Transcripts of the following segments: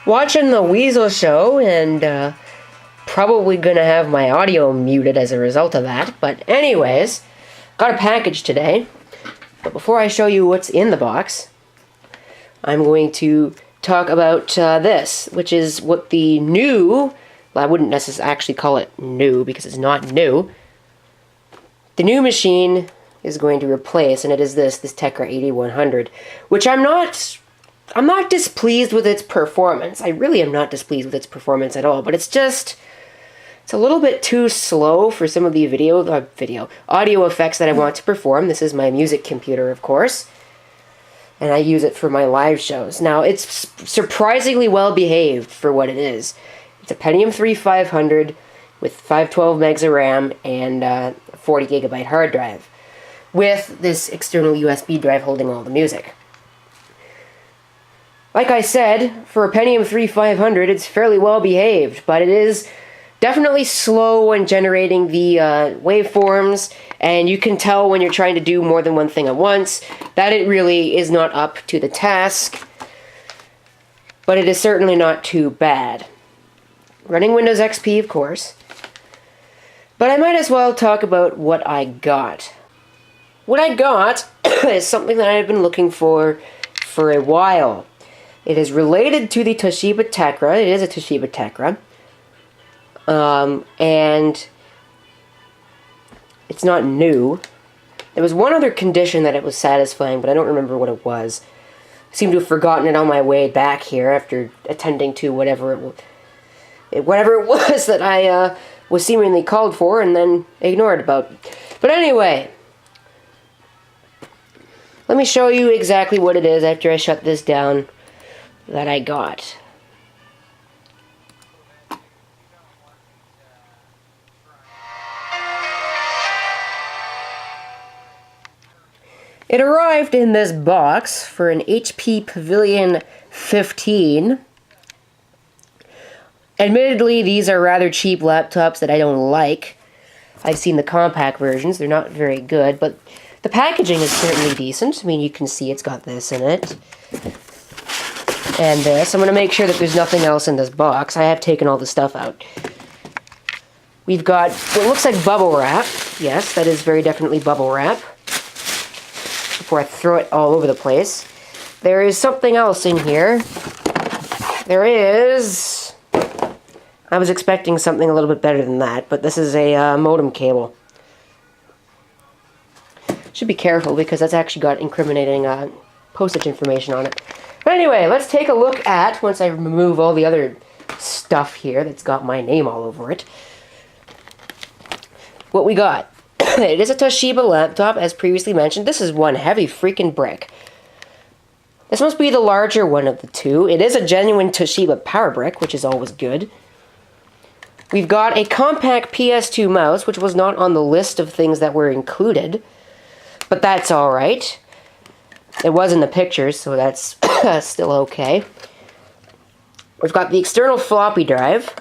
watching the Weasel Show and probably gonna have my audio muted as a result of that. But anyways, got a package today. But before I show you what's in the box, I'm going to talk about this, which is what the new, well, I wouldn't necessarily actually call it new because it's not new. The new machine is going to replace, and it is this Tekra 8100, which I'm not displeased with its performance. I really am not displeased with its performance at all, but it's a little bit too slow for some of the audio effects that I want to perform. This is my music computer, of course, and I use it for my live shows. Now, it's surprisingly well behaved for what it is. It's a Pentium 3 500 with 512 megs of RAM and a 40 gigabyte hard drive, with this external USB drive holding all the music. Like I said, for a Pentium 3 500, it's fairly well behaved, but it is definitely slow when generating the waveforms, and you can tell when you're trying to do more than one thing at once that it really is not up to the task, but it is certainly not too bad. Running Windows XP, of course. But I might as well talk about what I got. What I got is something that I've been looking for a while. It is related to the Toshiba Tekra. It is a Toshiba Tekra. And it's not new. There was one other condition that it was satisfying, but I don't remember what it was. I seem to have forgotten it on my way back here after attending to whatever it was that I was seemingly called for and then ignored about. But anyway, let me show you exactly what it is after I shut this down that I got. It arrived in this box for an HP Pavilion 15. Admittedly, these are rather cheap laptops that I don't like. I've seen the compact versions. They're not very good, but the packaging is certainly decent. I mean, you can see it's got this in it. And this. I'm going to make sure that there's nothing else in this box. I have taken all the stuff out. We've got what looks like bubble wrap. Yes, that is very definitely bubble wrap. Before I throw it all over the place. There is something else in here. There is... I was expecting something a little bit better than that, but this is a modem cable. Should be careful because that's actually got incriminating postage information on it. But anyway, let's take a look at, once I remove all the other stuff here that's got my name all over it, what we got. It is a Toshiba laptop, as previously mentioned. This is one heavy freaking brick. This must be the larger one of the two. It is a genuine Toshiba power brick, which is always good. We've got a compact PS2 mouse, which was not on the list of things that were included, but that's alright. It was in the pictures, so that's still okay. We've got the external floppy drive,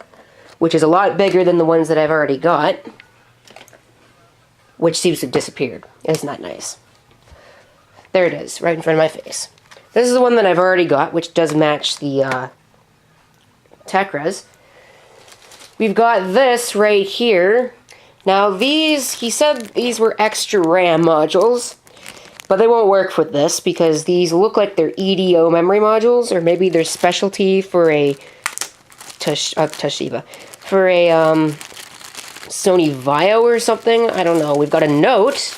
which is a lot bigger than the ones that I've already got, which seems to have disappeared. Isn't that nice? There it is, right in front of my face. This is the one that I've already got, which does match the Tekras. We've got this right here. Now these, he said these were extra RAM modules, but they won't work with this because these look like they're EDO memory modules, or maybe they're specialty for a Toshiba, for a Sony Vaio or something. I don't know. We've got a note,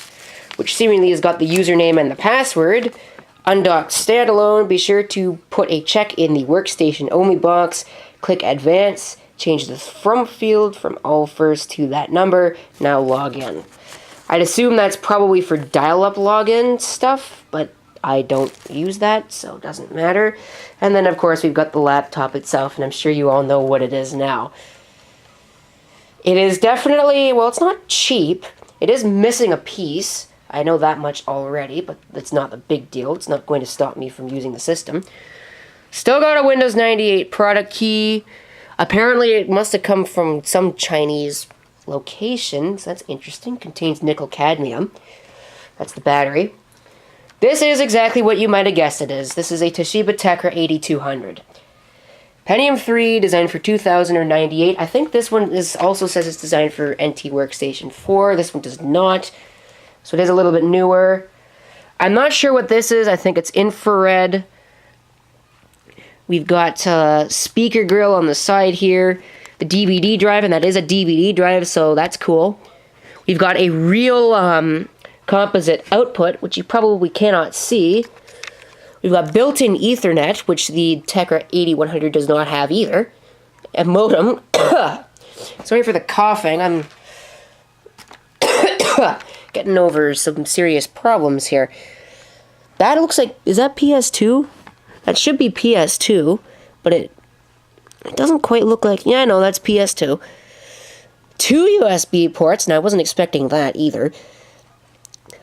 which seemingly has got the username and the password. Undocked standalone. Be sure to put a check in the workstation only box. Click advance. Change the from field from all first to that number. Now log in. I'd assume that's probably for dial-up login stuff, but I don't use that, so it doesn't matter. And then, of course, we've got the laptop itself, and I'm sure you all know what it is now. It is definitely, well, it's not cheap. It is missing a piece. I know that much already, but that's not a big deal. It's not going to stop me from using the system. Still got a Windows 98 product key. Apparently, it must have come from some Chinese location, so that's interesting. Contains nickel cadmium. That's the battery. This is exactly what you might have guessed it is. This is a Toshiba Tekra 8200. Pentium 3, designed for 2000 or 98. I think this one also says it's designed for NT Workstation 4. This one does not. So it is a little bit newer. I'm not sure what this is. I think it's infrared. We've got speaker grill on the side here. The DVD drive, and that is a DVD drive, so that's cool. We've got a real composite output, which you probably cannot see. We've got built-in Ethernet, which the Tegra 8100 does not have either. A modem. Sorry for the coughing. I'm getting over some serious problems here. That looks like... Is that PS2? That should be PS2, but it doesn't quite look like... Yeah, no, that's PS2. 2 USB ports, and I wasn't expecting that either.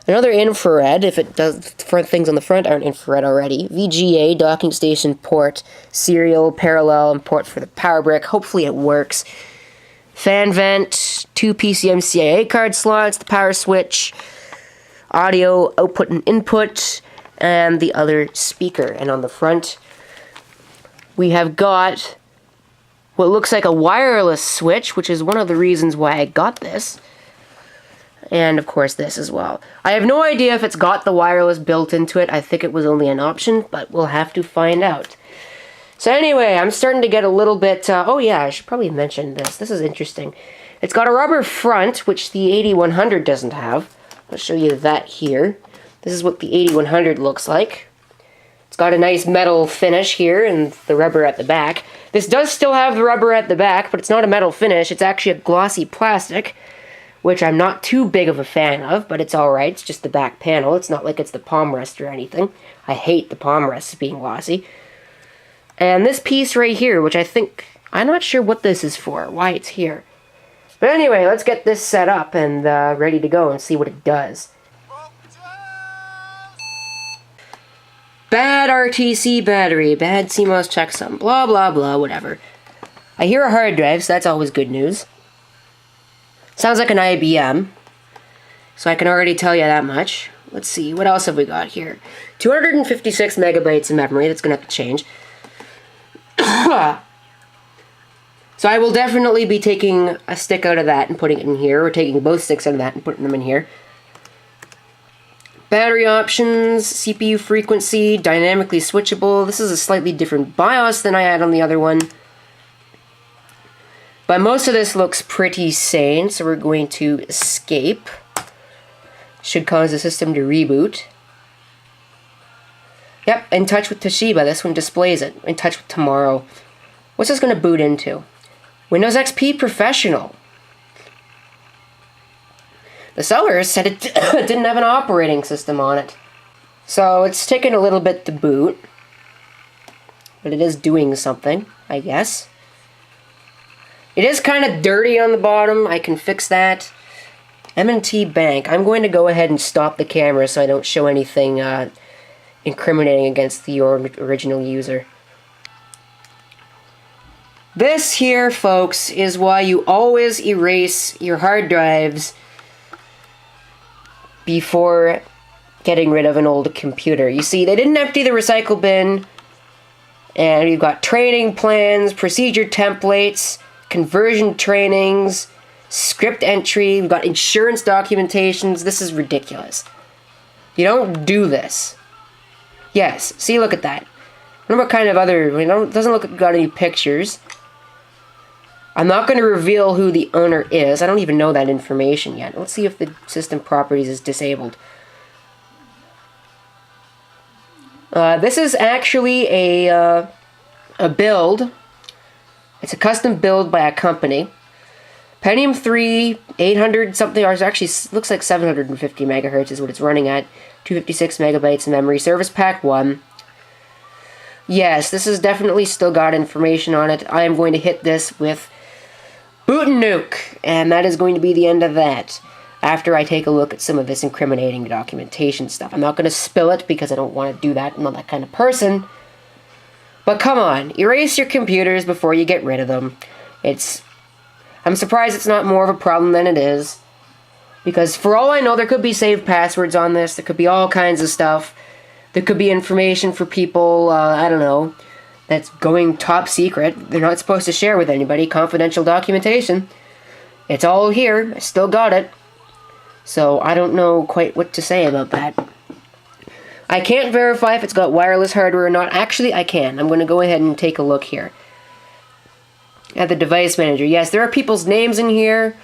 Another infrared, if it does, front things on the front aren't infrared already. VGA, docking station port, serial, parallel, and port for the power brick. Hopefully it works. Fan vent, 2 PCMCIA card slots, the power switch, audio output and input, and the other speaker. And on the front, we have got what looks like a wireless switch, which is one of the reasons why I got this. And, of course, this as well. I have no idea if it's got the wireless built into it. I think it was only an option, but we'll have to find out. So anyway, I'm starting to get a little bit... oh, yeah, I should probably mention this. This is interesting. It's got a rubber front, which the 8100 doesn't have. I'll show you that here. This is what the 8100 looks like. It's got a nice metal finish here and the rubber at the back. This does still have the rubber at the back, but it's not a metal finish. It's actually a glossy plastic, which I'm not too big of a fan of, but it's alright. It's just the back panel. It's not like it's the palm rest or anything. I hate the palm rests being glossy. And this piece right here, which I think... I'm not sure what this is for, why it's here. But anyway, let's get this set up and ready to go and see what it does. Bad RTC battery, bad CMOS checksum, blah blah blah, whatever. I hear a hard drive, so that's always good news. Sounds like an IBM, so I can already tell you that much. Let's see, what else have we got here? 256 megabytes of memory, that's going to have to change. So I will definitely be taking a stick out of that and putting it in here, or taking both sticks out of that and putting them in here. Battery options, CPU frequency, dynamically switchable. This is a slightly different BIOS than I had on the other one. But most of this looks pretty sane, so we're going to escape. Should cause the system to reboot. Yep, In Touch with Toshiba. This one displays it. In Touch with Tomorrow. What's this going to boot into? Windows XP Professional. The seller said it didn't have an operating system on it. So it's taken a little bit to boot. But it is doing something, I guess. It is kind of dirty on the bottom. I can fix that. M&T Bank. I'm going to go ahead and stop the camera so I don't show anything incriminating against the original user. This here, folks, is why you always erase your hard drives before getting rid of an old computer. You see, they didn't empty the recycle bin, and you've got training plans, procedure templates, conversion trainings, script entry, we've got insurance documentations. This is ridiculous. You don't do this. Yes, see, look at that. I wonder what kind of other, it doesn't look like it's got any pictures. I'm not going to reveal who the owner is. I don't even know that information yet. Let's see if the system properties is disabled. This is actually a build. It's a custom build by a company. Pentium 3, 800 something, or actually looks like 750 megahertz is what it's running at. 256 megabytes of memory. Service Pack 1. Yes, this has definitely still got information on it. I am going to hit this with Boot and Nuke, and that is going to be the end of that. After I take a look at some of this incriminating documentation stuff. I'm not going to spill it because I don't want to do that. I'm not that kind of person. But come on, erase your computers before you get rid of them. I'm surprised it's not more of a problem than it is. Because for all I know, there could be saved passwords on this. There could be all kinds of stuff. There could be information for people, I don't know, that's going top secret. They're not supposed to share with anybody. Confidential documentation. It's all here. I still got it. So I don't know quite what to say about that. I can't verify if it's got wireless hardware or not. Actually, I can. I'm going to go ahead and take a look here. At the device manager. Yes, there are people's names in here.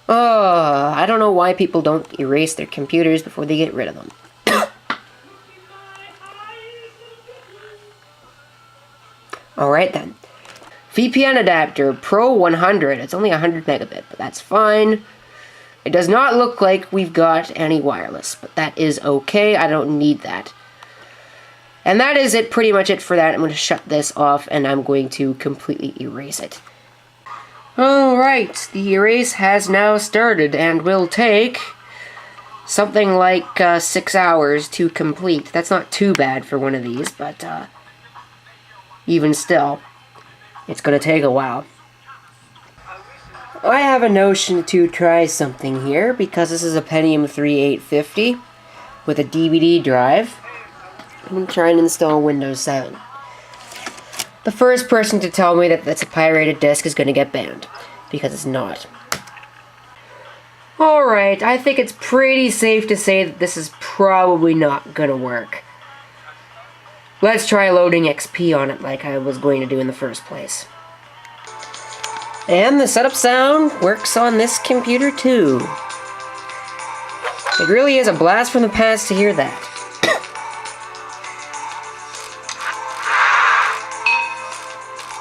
I don't know why people don't erase their computers before they get rid of them. Alright then. VPN adapter, Pro 100. It's only 100 megabit, but that's fine. It does not look like we've got any wireless, but that is okay. I don't need that. And that is it, pretty much it for that. I'm going to shut this off, and I'm going to completely erase it. Alright, the erase has now started, and will take something like 6 hours to complete. That's not too bad for one of these, but even still, it's going to take a while. I have a notion to try something here, because this is a Pentium 3 850 with a DVD drive. I'm going to try and install Windows 7. The first person to tell me that that's a pirated disc is going to get banned, because it's not. Alright, I think it's pretty safe to say that this is probably not going to work. Let's try loading XP on it like I was going to do in the first place. And the setup sound works on this computer too. It really is a blast from the past to hear that.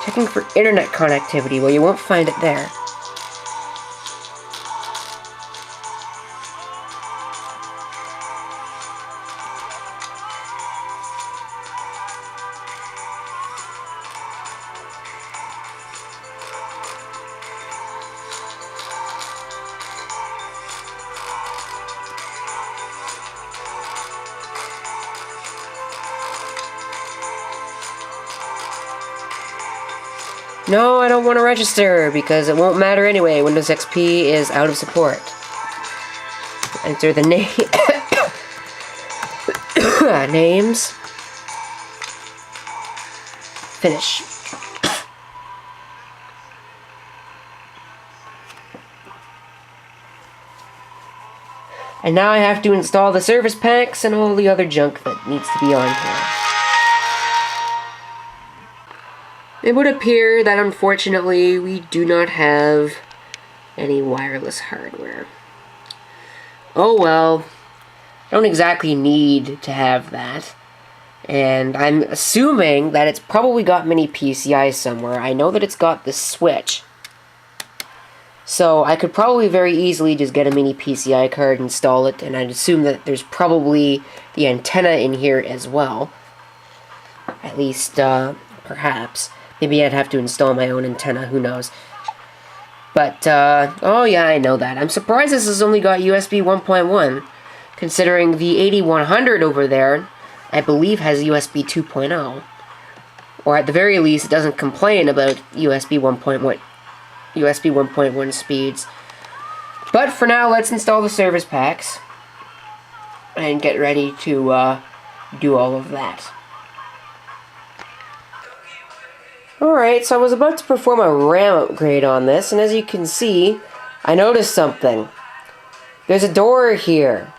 Checking for internet connectivity. Well, you won't find it there. No, I don't want to register, because it won't matter anyway. Windows XP is out of support. Enter the name. Names. Finish. And now I have to install the service packs and all the other junk that needs to be on here. It would appear that unfortunately we do not have any wireless hardware. Oh well, I don't exactly need to have that. And I'm assuming that it's probably got mini PCI somewhere. I know that it's got the switch. So I could probably very easily just get a mini PCI card, install it, and I'd assume that there's probably the antenna in here as well. At least, perhaps. Maybe I'd have to install my own antenna, who knows. But, oh yeah, I know that. I'm surprised this has only got USB 1.1, considering the 8100 over there, I believe, has USB 2.0. Or at the very least, it doesn't complain about USB 1.1 speeds. But for now, let's install the service packs and get ready to do all of that. Alright, so I was about to perform a RAM upgrade on this, and as you can see, I noticed something. There's a door here.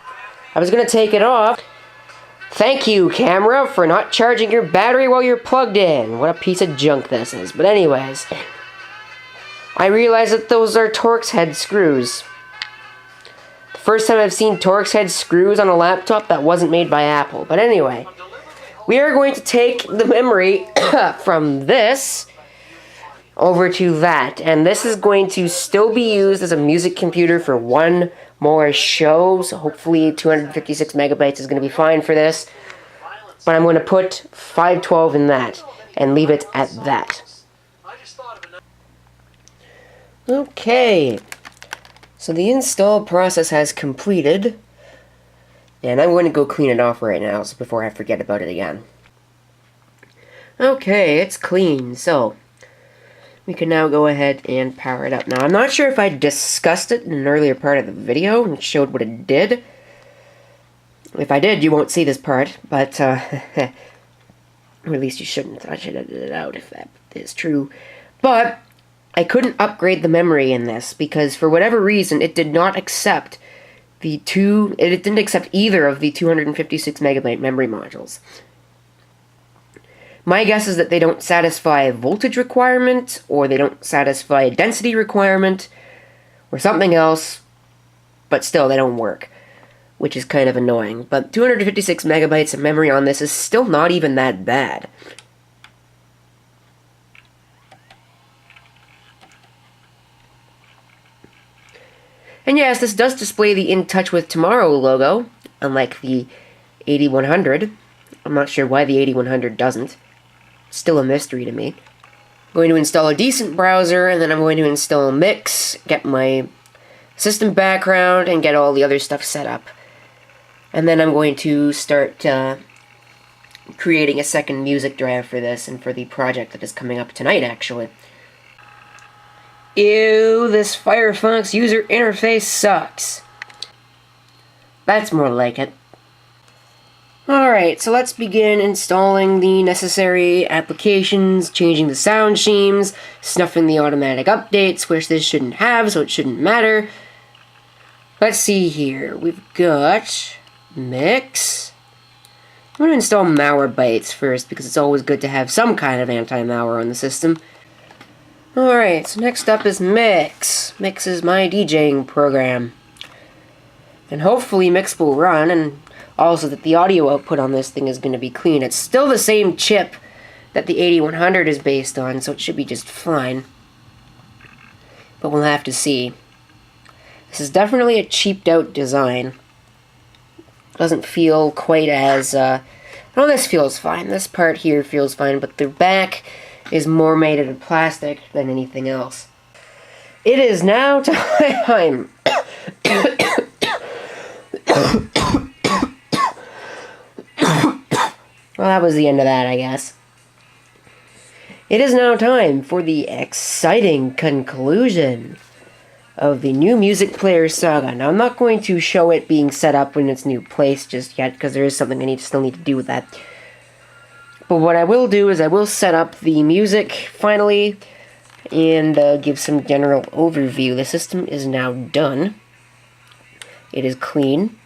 I was going to take it off. Thank you, camera, for not charging your battery while you're plugged in. What a piece of junk this is. But anyways, I realized that those are Torx head screws. The first time I've seen Torx head screws on a laptop that wasn't made by Apple. But anyway, we are going to take the memory from this over to that. And this is going to still be used as a music computer for one more show. So hopefully 256 megabytes is going to be fine for this. But I'm going to put 512 in that and leave it at that. Okay. So the install process has completed. And I'm going to go clean it off right now, so before I forget about it again. Okay, it's clean, so we can now go ahead and power it up. Now, I'm not sure if I discussed it in an earlier part of the video and showed what it did. If I did, you won't see this part, but Or at least you shouldn't. I should edit it out if that is true. But I couldn't upgrade the memory in this because for whatever reason it did not accept it didn't accept either of the 256 megabyte memory modules. My guess is that they don't satisfy a voltage requirement, or they don't satisfy a density requirement, or something else, but still they don't work, which is kind of annoying. But 256 megabytes of memory on this is still not even that bad. And yes, this does display the In Touch with Tomorrow logo, unlike the 8100. I'm not sure why the 8100 doesn't. It's still a mystery to me. I'm going to install a decent browser, and then I'm going to install Mix, get my system background, and get all the other stuff set up. And then I'm going to start creating a second music drive for this, and for the project that is coming up tonight, actually. Ew, this Firefox user interface sucks. That's more like it. Alright, so let's begin installing the necessary applications, changing the sound schemes, snuffing the automatic updates, which this shouldn't have, so it shouldn't matter. Let's see here. We've got Mix. I'm going to install Malwarebytes first, because it's always good to have some kind of anti-malware on the system. Alright, so next up is Mix. Mix is my DJing program. And hopefully Mix will run, and also that the audio output on this thing is going to be clean. It's still the same chip that the 8100 is based on, so it should be just fine. But we'll have to see. This is definitely a cheaped out design. Doesn't feel quite as, oh, this feels fine. This part here feels fine, but the back is more made out of plastic than anything else. It is now time. Well, that was the end of that, I guess. It is now time for the exciting conclusion of the new music player saga. Now, I'm not going to show it being set up in its new place just yet, because there is something I still need to do with that. But what I will do is I will set up the music, finally, and give some general overview. The system is now done. It is clean.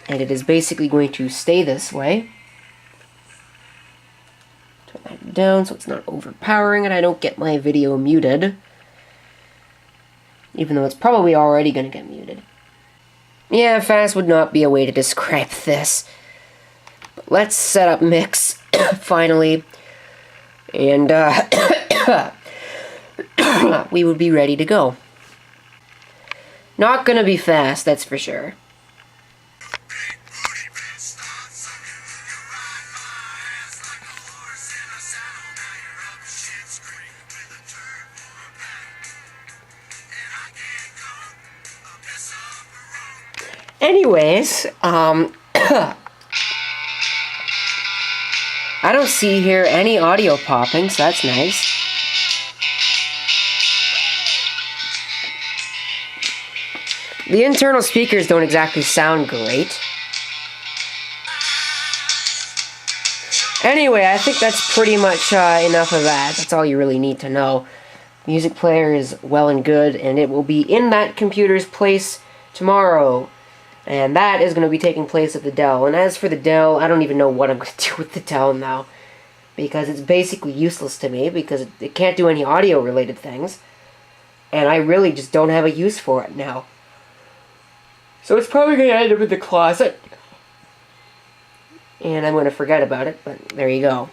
And it is basically going to stay this way. Turn that down so it's not overpowering and I don't get my video muted. Even though it's probably already going to get muted. Yeah, fast would not be a way to describe this. But let's set up Mix, finally. And, we would be ready to go. Not gonna be fast, that's for sure. Anyways, I don't see here any audio popping, so that's nice. The internal speakers don't exactly sound great. Anyway, I think that's pretty much enough of that. That's all you really need to know. Music player is well and good, and it will be in that computer's place tomorrow. And that is going to be taking place at the Dell. And as for the Dell, I don't even know what I'm going to do with the Dell now. Because it's basically useless to me, because it can't do any audio-related things. And I really just don't have a use for it now. So it's probably going to end up in the closet. And I'm going to forget about it, but there you go.